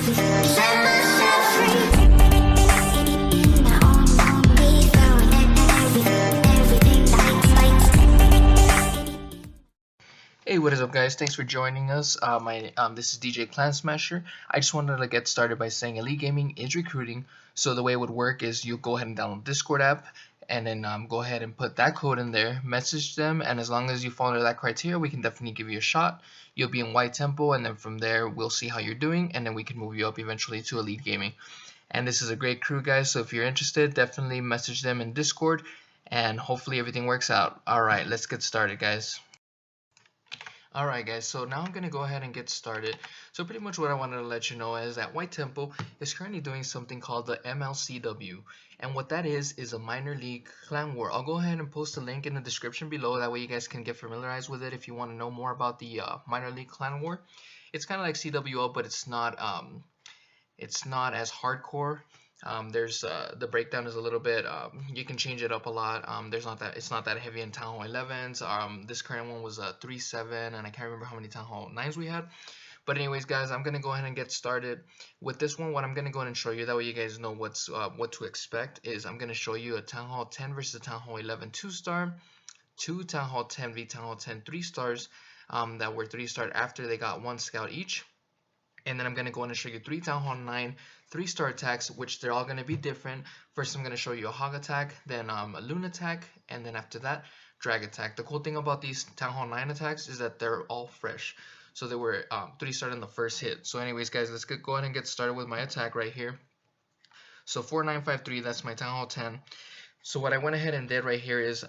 Hey, what is up, guys? Thanks for joining us. This is DJ Clan Smasher. I just wanted to get started by saying Elite Gaming is recruiting. So the way it would work is you go ahead and download Discord app, and then go ahead and put that code in there, message them, and as long as you fall under that criteria, we can definitely give you a shot. You'll be in White Temple, and then from there, we'll see how you're doing, and then we can move you up eventually to Elite Gaming. And this is a great crew, guys, so if you're interested, definitely message them in Discord, and hopefully everything works out. Alright, let's get started, guys. Alright guys, so now I'm going to go ahead and get started. So pretty much what I wanted to let you know is that White Temple is currently doing something called the MLCW. And what that is a minor league clan war. I'll go ahead and post a link in the description below. That way you guys can get familiarized with it if you want to know more about the minor league clan war. It's kind of like CWO, but it's not as hardcore. There's the breakdown is a little bit you can change it up a lot. It's not that heavy in Town Hall 11s. This current one was 3-7, and I can't remember how many Town Hall 9s we had. But anyways, guys, I'm gonna go ahead and get started with this one. What I'm gonna go ahead and show you, that way you guys know what to expect, is I'm gonna show you a Town Hall 10 versus Town Hall 11 2-star, 2 Town Hall 10 v Town Hall 10 3-stars that were 3-starred after they got 1 scout each. And then I'm going to go in and show you 3 Town Hall 9 3-star attacks, which they're all going to be different. First, I'm going to show you a hog attack, then a loon attack, and then after that, drag attack. The cool thing about these Town Hall 9 attacks is that they're all fresh. So they were 3-starred in the first hit. So anyways, guys, let's go ahead and get started with my attack right here. So 4953, that's my Town Hall 10. So what I went ahead and did right here is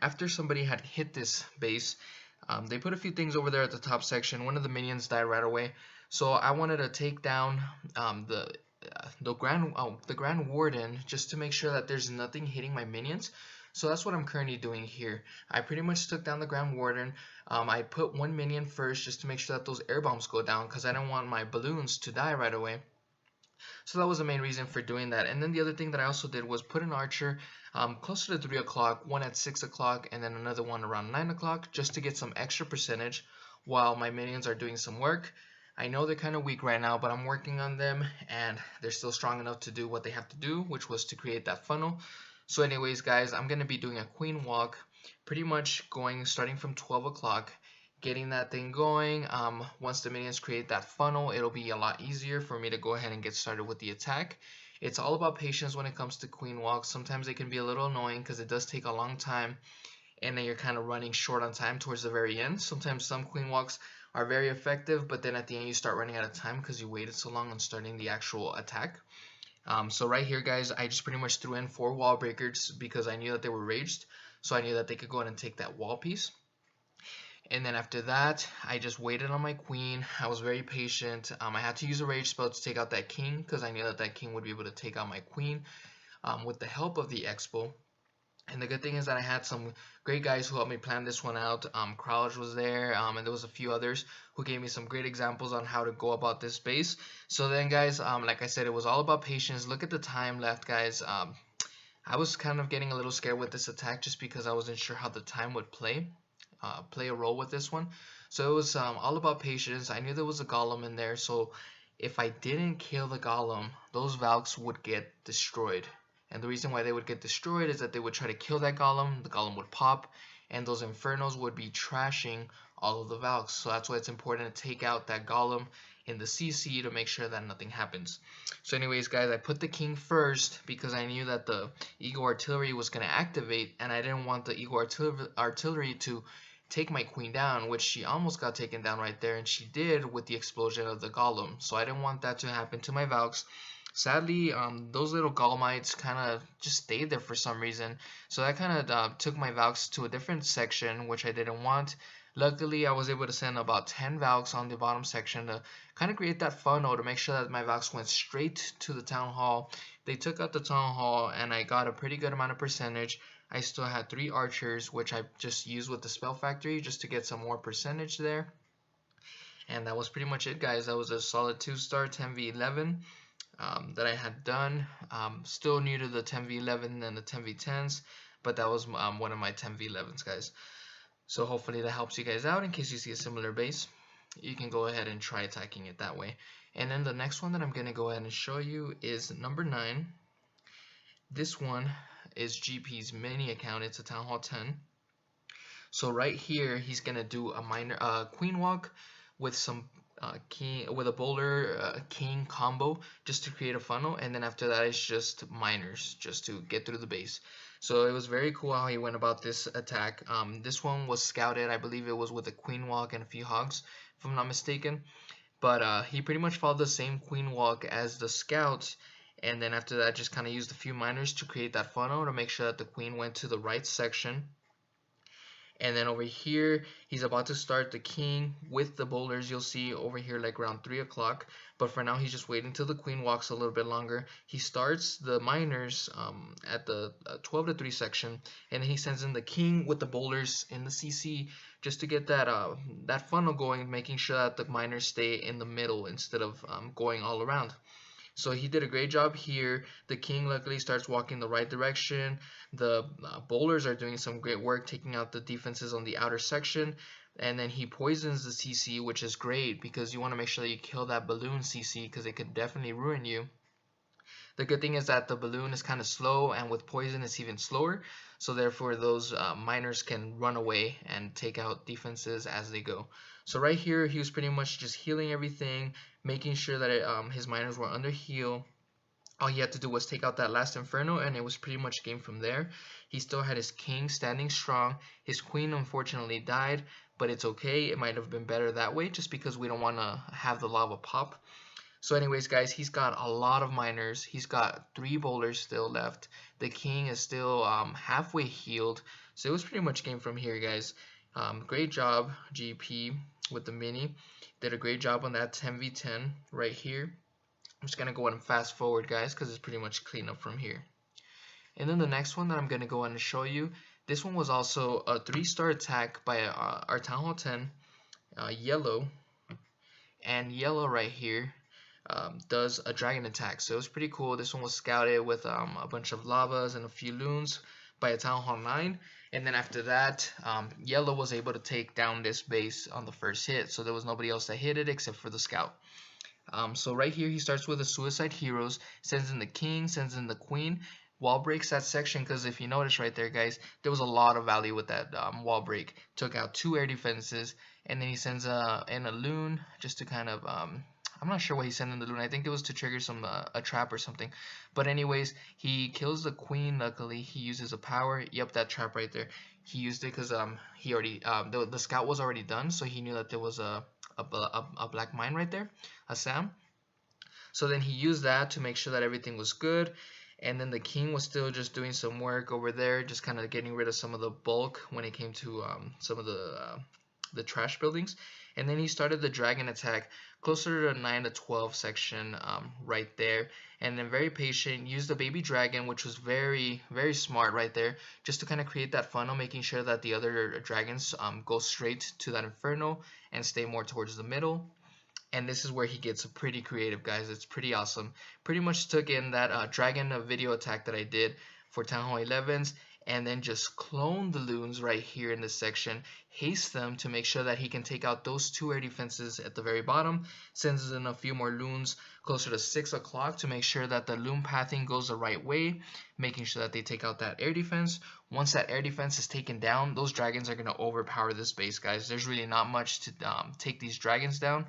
after somebody had hit this base, they put a few things over there at the top section. One of the minions died right away. So I wanted to take down the Grand Warden just to make sure that there's nothing hitting my minions. So that's what I'm currently doing here. I pretty much took down the Grand Warden. I put one minion first just to make sure that those air bombs go down because I didn't want my balloons to die right away. So that was the main reason for doing that. And then the other thing that I also did was put an archer closer to 3 o'clock, one at 6 o'clock, and then another one around 9 o'clock just to get some extra percentage while my minions are doing some work. I know they're kind of weak right now, but I'm working on them, and they're still strong enough to do what they have to do, which was to create that funnel. So anyways, guys, I'm going to be doing a queen walk, pretty much starting from 12 o'clock, getting that thing going. Once the minions create that funnel, it'll be a lot easier for me to go ahead and get started with the attack. It's all about patience when it comes to queen walks. Sometimes it can be a little annoying because it does take a long time, and then you're kind of running short on time towards the very end. Sometimes some queen walks are very effective, but then at the end you start running out of time because you waited so long on starting the actual attack. So right here, guys, I just pretty much threw in 4 wall breakers because I knew that they were raged, so I knew that they could go ahead and take that wall piece. And then after that, I just waited on my queen. I was very patient. I had to use a rage spell to take out that king because I knew that that king would be able to take out my queen with the help of the expo. And the good thing is that I had some great guys who helped me plan this one out. Crouch was there, and there was a few others who gave me some great examples on how to go about this base. So then, guys, like I said, it was all about patience. Look at the time left, guys. I was kind of getting a little scared with this attack just because I wasn't sure how the time would play a role with this one. So it was all about patience. I knew there was a golem in there, so if I didn't kill the golem, those Valks would get destroyed. And the reason why they would get destroyed is that they would try to kill that golem, the golem would pop, and those infernos would be trashing all of the Valks. So that's why it's important to take out that golem in the CC to make sure that nothing happens. So anyways, guys, I put the king first because I knew that the Eagle Artillery was going to activate, and I didn't want the Eagle Artillery to take my queen down, which she almost got taken down right there, and she did with the explosion of the golem. So I didn't want that to happen to my Valks. Sadly, those little golemites kind of just stayed there for some reason, so that kind of took my Valks to a different section, which I didn't want. Luckily, I was able to send about 10 Valks on the bottom section to kind of create that funnel to make sure that my Valks went straight to the town hall. They took out the town hall, and I got a pretty good amount of percentage. I still had 3 archers, which I just used with the spell factory just to get some more percentage there. And that was pretty much it, guys. That was a solid 2-star 10v11 that I had done. Still new to the 10v11 and the 10v10s, but that was one of my 10v11s, guys. So hopefully that helps you guys out in case you see a similar base. you can go ahead and try attacking it that way. And then the next one that I'm going to go ahead and show you is number 9. This one is GP's mini account. It's a Town Hall 10. So right here, he's going to do a minor queen walk with some king, with a bowler king combo just to create a funnel, and then after that it's just minors just to get through the base. So it was very cool how he went about this attack. This one was scouted, I believe it was with a queen walk and a few hogs, if I'm not mistaken. But he pretty much followed the same queen walk as the scouts, and then after that just kind of used a few minors to create that funnel to make sure that the queen went to the right section. And then over here, he's about to start the king with the bowlers. You'll see over here like around 3 o'clock. But for now, he's just waiting till the queen walks a little bit longer. He starts the minors at the 12 to 3 section. And then he sends in the king with the bowlers in the CC just to get that that funnel going, making sure that the minors stay in the middle instead of going all around. So he did a great job here. The king luckily starts walking the right direction. The bowlers are doing some great work taking out the defenses on the outer section. And then he poisons the CC, which is great because you want to make sure that you kill that balloon CC because it could definitely ruin you. The good thing is that the balloon is kind of slow, and with poison it's even slower. So therefore those miners can run away and take out defenses as they go. So right here he was pretty much just healing everything, making sure that his miners were under heal. All he had to do was take out that last inferno, and it was pretty much game from there. He still had his king standing strong. His queen unfortunately died, but it's okay. It might have been better that way just because we don't want to have the lava pop. So anyways, guys, he's got a lot of miners. He's got 3 bowlers still left. The king is still halfway healed. So it was pretty much game from here, guys. Great job, GP, with the mini. Did a great job on that 10v10 right here. I'm just going to go ahead and fast forward, guys, because it's pretty much clean up from here. And then the next one that I'm going to go ahead and show you, this one was also a 3-star attack by our Town Hall 10, yellow. And yellow right here does a dragon attack. So it was pretty cool. This one was scouted with a bunch of lavas and a few loons by a Town Hall 9. And then after that, yellow was able to take down this base on the first hit. So there was nobody else that hit it except for the scout. So right here he starts with the Sui Heroes, sends in the king, sends in the queen, wall breaks that section, because if you notice right there, guys, there was a lot of value with that wall break. Took out 2 air defenses, and then he sends in a loon just to kind of I'm not sure why he sent in the loon. I think it was to trigger some a trap or something. But anyways, he kills the queen. Luckily, he uses a power. Yep, that trap right there. He used it because he already the scout was already done, so he knew that there was a black mine right there, a Sam. So then he used that to make sure that everything was good. And then the king was still just doing some work over there, just kind of getting rid of some of the bulk when it came to some of the trash buildings. And then he started the dragon attack closer to the 9 to 12 section right there. And then very patient, used the baby dragon, which was very, very smart right there, just to kind of create that funnel, making sure that the other dragons go straight to that inferno and stay more towards the middle. And this is where he gets pretty creative, guys. It's pretty awesome. Pretty much took in that dragon video attack that I did for Town Hall 11s, and then just clone the loons right here in this section, haste them to make sure that he can take out those 2 air defenses at the very bottom, sends in a few more loons closer to 6 o'clock to make sure that the loon pathing goes the right way, making sure that they take out that air defense. Once that air defense is taken down, those dragons are going to overpower this base, guys. There's really not much to take these dragons down.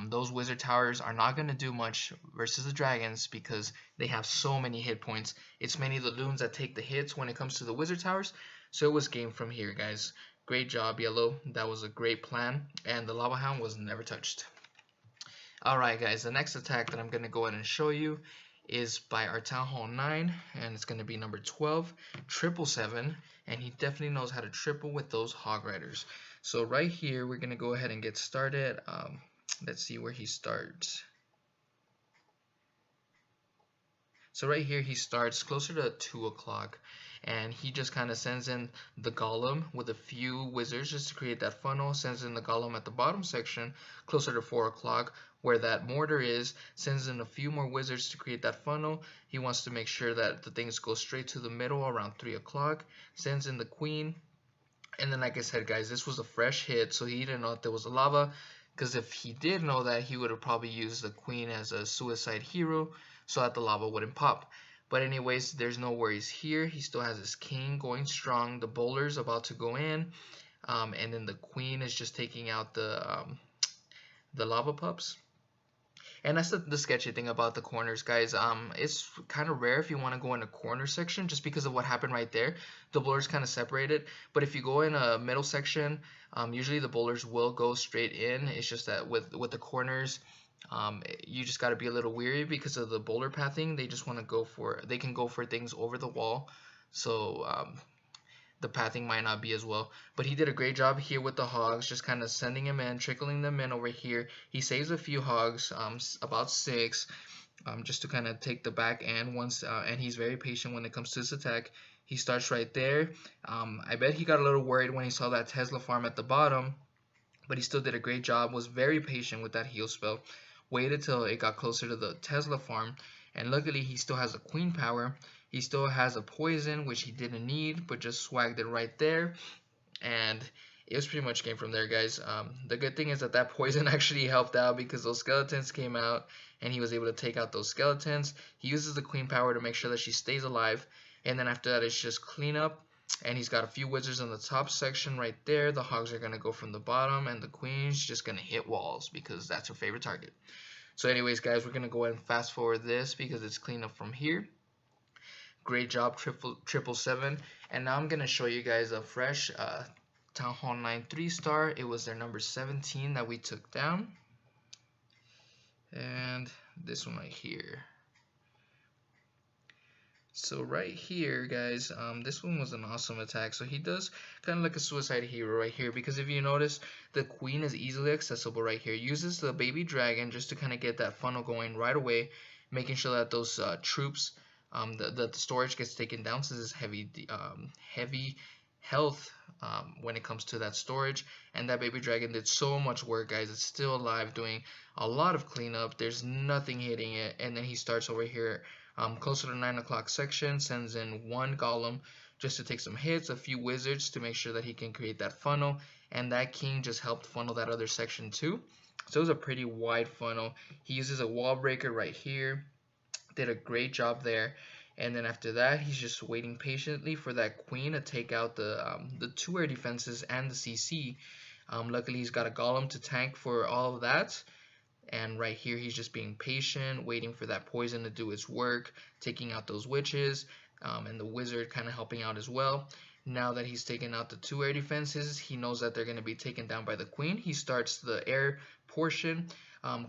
Those wizard towers are not going to do much versus the dragons because they have so many hit points. It's mainly the loons that take the hits when it comes to the wizard towers. So it was game from here, guys. Great job, yellow. That was a great plan, and the lava hound was never touched. Alright, guys, the next attack that I'm going to go ahead and show you is by our Town Hall 9, and it's going to be number 12, 777, and he definitely knows how to triple with those hog riders. So right here, we're going to go ahead and get started. Let's see where he starts. So right here he starts closer to 2 o'clock, and he just kind of sends in the golem with a few wizards just to create that funnel, sends in the golem at the bottom section closer to 4 o'clock where that mortar is, sends in a few more wizards to create that funnel. He wants to make sure that the things go straight to the middle around 3 o'clock, sends in the queen, and then like I said, guys, this was a fresh hit, so he didn't know if there was a lava, because if he did know that, he would have probably used the queen as a suicide hero so that the lava wouldn't pop. But anyways, there's no worries here. He still has his king going strong. The bowler's about to go in, and then the queen is just taking out the lava pups. And that's the sketchy thing about the corners, guys. It's kind of rare if you want to go in a corner section just because of what happened right there. The bowler's kind of separated. But if you go in a middle section, usually the bowlers will go straight in. It's just that with the corners, you just got to be a little weary because of the bowler pathing. They just want to go for, they can go for things over the wall. So the pathing might not be as well. But he did a great job here with the hogs, just kind of sending him in, trickling them in over here. He saves a few hogs, about 6, just to kind of take the back end once, and he's very patient when it comes to his attack. He starts right there. I bet he got a little worried when he saw that Tesla farm at the bottom, but he still did a great job, was very patient with that heal spell, waited till it got closer to the Tesla farm, and luckily he still has a queen power. He still has a poison, which he didn't need, but just swagged it right there. And it was pretty much game from there, guys. The good thing is that that poison actually helped out because those skeletons came out, and he was able to take out those skeletons. He uses the queen power to make sure that she stays alive. And then after that, it's just cleanup. And he's got a few wizards in the top section right there. The hogs are going to go from the bottom, and the queen's just going to hit walls because that's her favorite target. So anyways, guys, we're going to go ahead and fast forward this because it's cleanup from here. Great job, 777. And now I'm going to show you guys a fresh Town Hall 9 3-star. It was their number 17 that we took down. And this one right here. So right here, guys, this one was an awesome attack. So he does kind of like a suicide hero right here, because if you notice, the queen is easily accessible right here. Uses the baby dragon just to kind of get that funnel going right away, making sure that those troops, the storage gets taken down, since it's heavy health when it comes to that storage. And that baby dragon did so much work, guys. It's still alive, doing a lot of cleanup. There's nothing hitting it. And then he starts over here closer to 9 o'clock section, sends in 1 golem just to take some hits, a few wizards to make sure that he can create that funnel, and that king just helped funnel that other section too. So it was a pretty wide funnel. He uses a wall breaker right here, did a great job there. And then after that, he's just waiting patiently for that queen to take out the 2 air defenses and the CC. Luckily, he's got a golem to tank for all of that. And right here, he's just being patient, waiting for that poison to do its work, taking out those witches, and the wizard kind of helping out as well. Now that he's taken out the 2 air defenses, he knows that they're going to be taken down by the queen. He starts the air portion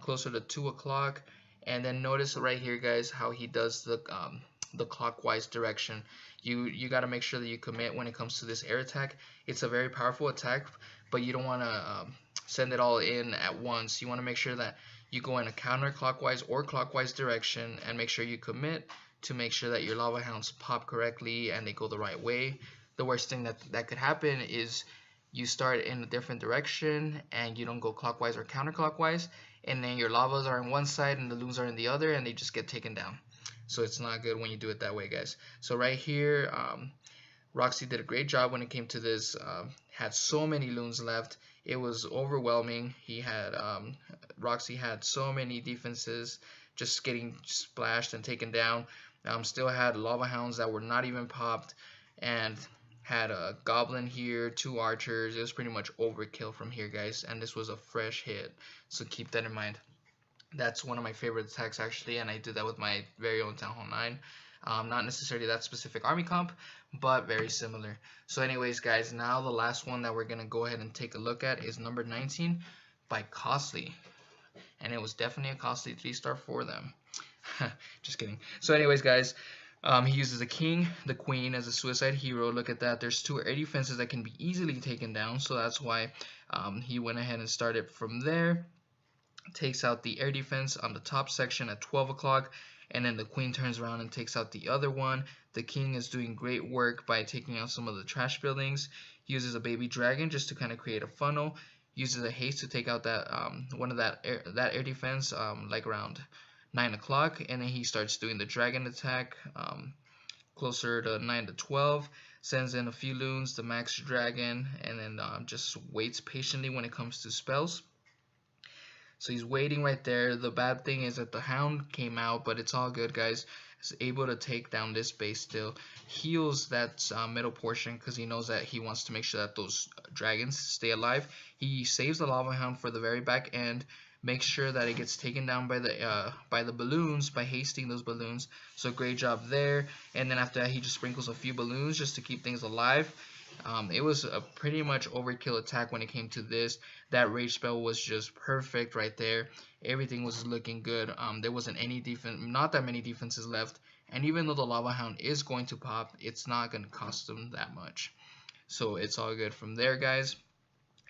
closer to 2 o'clock. And then notice right here, guys, how he does the clockwise direction. You got to make sure that you commit when it comes to this air attack. It's a very powerful attack, but you don't want to send it all in at once. You want to make sure that you go in a counterclockwise or clockwise direction, and make sure you commit to make sure that your lava hounds pop correctly and they go the right way. The worst thing that could happen is you start in a different direction and you don't go clockwise or counterclockwise, and then your lavas are on one side and the loons are in the other, and they just get taken down. So it's not good when you do it that way, guys. So right here, Roxy did a great job when it came to this. Had so many loons left. It was overwhelming. Roxy had so many defenses just getting splashed and taken down. Still had lava hounds that were not even popped, and had a goblin here, 2 archers. It was pretty much overkill from here, guys, and this was a fresh hit, so keep that in mind. That's one of my favorite attacks, actually, and I did that with my very own Town Hall 9. Not necessarily that specific army comp, but very similar. So anyways, guys, now the last one that we're going to go ahead and take a look at is number 19 by Costly. And it was definitely a costly 3-star for them. Just kidding. So anyways, guys, he uses the king, the queen as a suicide hero. Look at that. There's 2 air defenses that can be easily taken down, so that's why he went ahead and started from there. Takes out the air defense on the top section at 12 o'clock, and then the queen turns around and takes out the other one. The king is doing great work by taking out some of the trash buildings. He uses a baby dragon just to kind of create a funnel. Uses a haste to take out that one of that air defense like around 9 o'clock, and then he starts doing the dragon attack closer to 9 to 12. Sends in a few loons, the max dragon, and then just waits patiently when it comes to spells. So he's waiting right there. The bad thing is that the hound came out, but it's all good, guys. He's able to take down this base still. Heals that middle portion because he knows that he wants to make sure that those dragons stay alive. He saves the lava hound for the very back end. Makes sure that it gets taken down by the balloons, by hasting those balloons. So great job there. And then after that, he just sprinkles a few balloons just to keep things alive. It was a pretty much overkill attack when it came to this. That rage spell was just perfect right there. Everything was looking good. There wasn't any defense, not that many defenses left. And even though the lava hound is going to pop, it's not going to cost them that much. So it's all good from there, guys.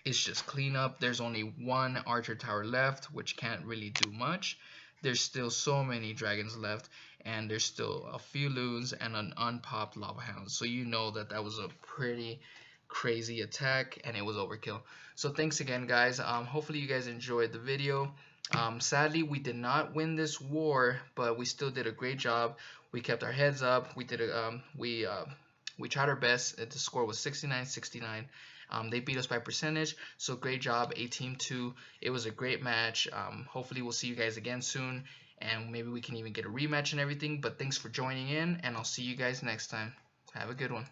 It's just cleanup. There's only one archer tower left, which can't really do much. There's still so many dragons left, and there's still a few loons and an unpopped lava hound. So you know that that was a pretty crazy attack, and it was overkill. So thanks again, guys. Hopefully you guys enjoyed the video. Sadly, we did not win this war, but we still did a great job. We kept our heads up. We tried our best. The score was 69-69. They beat us by percentage, so great job, a team 2. It was a great match. Hopefully we'll see you guys again soon, and maybe we can even get a rematch and everything. But thanks for joining in, and I'll see you guys next time. Have a good one.